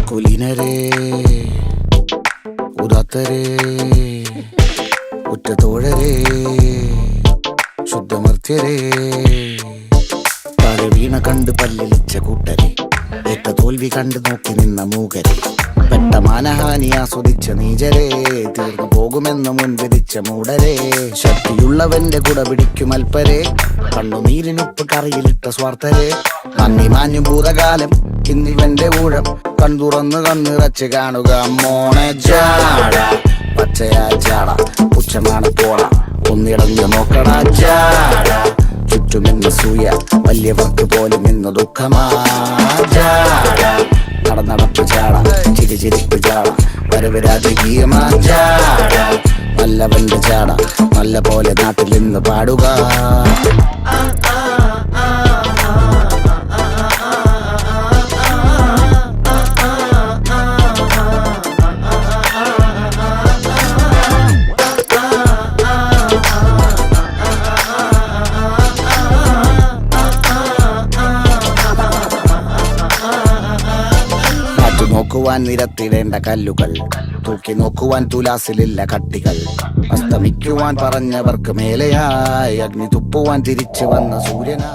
കുലീനരേ ഉദാത്തരേ ഉറ്റതോഴരേ ശുദ്ധമർത്യരേ താഴെ വീണ കണ്ട് പല്ലിളിച്ച കൂട്ടരെ ഏറ്റ തോൽവി കണ്ട് നോക്കി നിന്ന മൂകരെ പെട്ട മാനഹാനി ആസ്വദിച്ച നീചരെ തീർന്നു പോകുമെന്ന് മുൻവിധിച്ച മൂടരെ ശക്തിയുള്ളവന്റെ കുട പിടിക്കും അൽപ്പരെ കണ്ണുനീരിനുപ്പ് കറിയിലിട്ട സ്വാർത്ഥരെ നന്ദി മാഞ്ഞു ഭൂതകാലം ഇന്നിവന്റെ ഊഴം കൺതുറന്ന് കണ്ണിറച്ച് കാണുക മോണെ ജാട പച്ചയാ ജാട പുച്ഛമാണ് പോള ഒന്നിടഞ്ഞു നോക്കണ ജാട ചുറ്റുമെന്ന് സൂയ വലിയവർക്ക് പോലും ഇന്ന് ദുഃഖമാ ജാട നടപ്പ് ചാട ചിരിച്ചിരിപ്പ് ചാട വരവ് രാജകീയമാ ജാട നല്ലവന്റെ ചാട നല്ല പോലെ നാട്ടിൽ നിന്ന് പാടുക. നോക്കുവാൻ നിരത്തിടേണ്ട കല്ലുകൾ തൂക്കി നോക്കുവാൻ തുലാസിലില്ല കട്ടികൾ അസ്തമിക്കുവാൻ പറഞ്ഞവർക്ക് മേലെയായി അഗ്നി തുപ്പുവാൻ തിരിച്ചു വന്ന സൂര്യനാ.